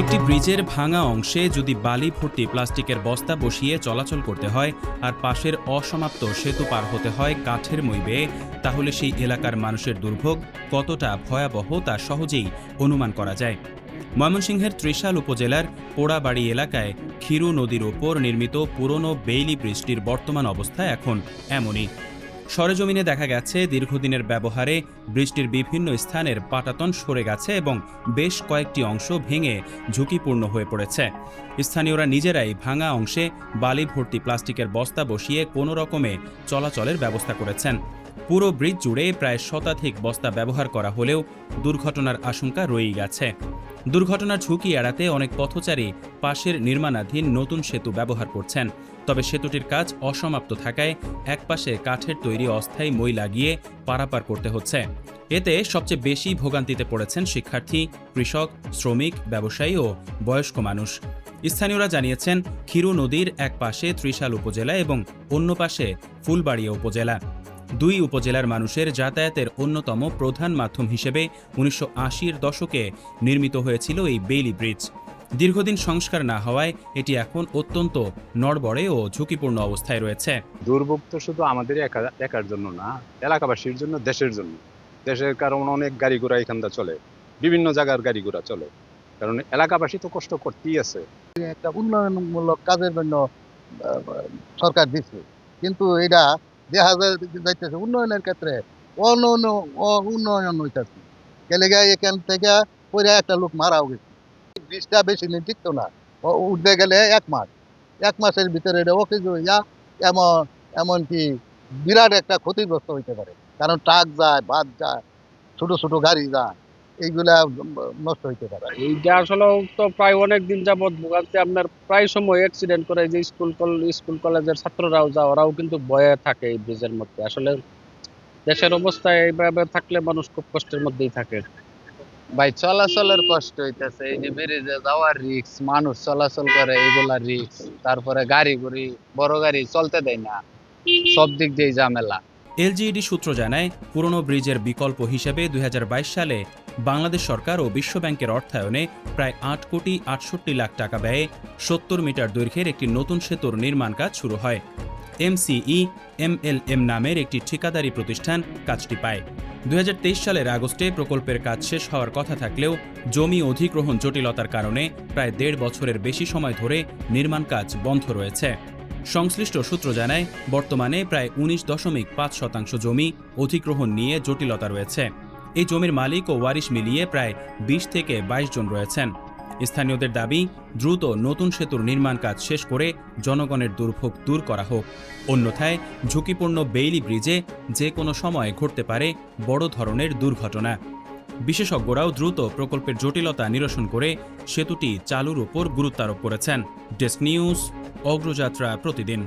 একটি ব্রিজের ভাঙা অংশে যদি বালি ভর্তি প্লাস্টিকের বস্তা বসিয়ে চলাচল করতে হয় আর পাশের অসমাপ্ত সেতু পার হতে হয় কাঠের মই বেয়ে, তাহলে সেই এলাকার মানুষের দুর্ভোগ কতটা ভয়াবহ তা সহজেই অনুমান করা যায়। ময়মনসিংহের ত্রিশাল উপজেলার পোড়াবাড়ি এলাকায় ক্ষীরু নদীর ওপর নির্মিত পুরনো বেইলি ব্রিজটির বর্তমান অবস্থা এখন এমনই। সরেজমিনে দেখা গেছে দীর্ঘদিনের ব্যবহারে ব্রিজটির বিভিন্ন স্থানের পাটাতন সরে গেছে এবং বেশ কয়েকটি অংশ ভেঙে ঝুঁকিপূর্ণ হয়ে পড়েছে। স্থানীয়রা নিজেরাই ভাঙা অংশে বালি ভর্তি প্লাস্টিকের বস্তা বসিয়ে কোনো রকমে চলাচলের ব্যবস্থা করেছেন। পুরো ব্রিজ জুড়ে প্রায় শতাধিক বস্তা ব্যবহার করা হলেও দুর্ঘটনার আশঙ্কা রয়েই গেছে। দুর্ঘটনার ঝুঁকি এড়াতে অনেক পথচারী পাশের নির্মাণাধীন নতুন সেতু ব্যবহার করছেন। তবে সেতুটির কাজ অসমাপ্ত থাকায় একপাশে কাঠের তৈরি অস্থায়ী মই লাগিয়ে পারাপার করতে হচ্ছে। এতে সবচেয়ে বেশি ভোগান্তিতে পড়েছেন শিক্ষার্থী, কৃষক, শ্রমিক, ব্যবসায়ী ও বয়স্ক মানুষ। স্থানীয়রা জানিয়েছেন, ক্ষীরু নদীর এক পাশে ত্রিশাল উপজেলা এবং অন্য পাশে ফুলবাড়িয়া উপজেলা। দুই উপজেলার মানুষের যাতায়াতের অন্যতম প্রধান মাধ্যম হিসেবে ১৯৮০-এর দশকে নির্মিত হয়েছিল এই বেইলি ব্রিজ। দীর্ঘদিন সংস্কার না হওয়ায় এটি এখন অত্যন্ত নড়বড়ে ও ঝুঁকিপূর্ণ অবস্থায় রয়েছে। দুর্ভোগ তো শুধু আমাদের একার জন্য না, এলাকাবাসীর জন্য, দেশের জন্য। দেশের কারণ অনেক গাড়ি ঘোড়া এখানটা চলে, বিভিন্ন জায়গার গাড়ি ঘোড়া চলে, কারণ এলাকাবাসী তো কষ্ট করতেই আছে। একটা উন্নয়নমূলক কাজের জন্য সরকার দিচ্ছে, কিন্তু এটা দেখা যাইতেছে উন্নয়নের ক্ষেত্রে উন্নয়ন হইতেছে। এখান থেকে পরে একটা লোক মারাও গেছে। ব্রিজটা বেশি দিন টিকতো না, উঠতে গেলে 1 মাসের ভিতরে এটা ওকে এমনকি বিরাট একটা ক্ষতিগ্রস্ত হইতে পারে, কারণ ট্রাক যায়, বাস যায়, ছোট ছোট গাড়ি যায়, এইগুলা নষ্ট হইতে পারে। এইটা আসলে তো প্রায় অনেক দিন যাবৎ ভোগান্তি। আপনার প্রায় সময় অ্যাক্সিডেন্ট করে, যে স্কুল কলেজের ছাত্ররাও যায়, ওরাও কিন্তু ভয়ে থাকে এই ব্রিজের মধ্যে। আসলে দেশের অবস্থা এইভাবে থাকলে মানুষ খুব কষ্টের মধ্যেই থাকে। ভাই চলাচলের কষ্ট হইতেছে, এই যে ব্রিজে যাওয়ার রিস্ক, মানুষ চলাচল করে এগুলা রিস্ক, তারপরে গাড়ি বড় গাড়ি চলতে দেয় না, সব দিক দিয়ে ঝামেলা। এলজিইডি সূত্র জানায়, পুরনো ব্রিজের বিকল্প হিসেবে ২০২২ সালে বাংলাদেশ সরকার ও বিশ্বব্যাংকের অর্থায়নে প্রায় ৮,৬৮,০০,০০,০০০ টাকা ব্যয়ে ৭০ মিটার দৈর্ঘ্যের একটি নতুন সেতুর নির্মাণ কাজ শুরু হয়। MCE-MLM নামের একটি ঠিকাদারি প্রতিষ্ঠান কাজটি পায়। ২০২৩ সালের আগস্টে প্রকল্পের কাজ শেষ হওয়ার কথা থাকলেও জমি অধিগ্রহণ জটিলতার কারণে প্রায় ১.৫ বছরের বেশি সময় ধরে নির্মাণ কাজ বন্ধ রয়েছে। সংশ্লিষ্ট সূত্র জানায়, বর্তমানে প্রায় ১৯.৫% জমি অধিগ্রহণ নিয়ে জটিলতা রয়েছে। এই জমির মালিক ও ওয়ারিশ মিলিয়ে প্রায় ২০ থেকে ২২ জন রয়েছেন। স্থানীয়দের দাবি, দ্রুত নতুন সেতুর নির্মাণ কাজ শেষ করে জনগণের দুর্ভোগ দূর করা হোক। অন্যথায় ঝুঁকিপূর্ণ বেইলি ব্রিজে যে কোনো সময় ঘটতে পারে বড় ধরনের দুর্ঘটনা। বিশেষজ্ঞরাও দ্রুত প্রকল্পের জটিলতা নিরসন করে সেতুটি চালুর উপর গুরুত্বারোপ করেছেন। ডেস্ক নিউজ, অগ্রযাত্রা প্রতিদিন।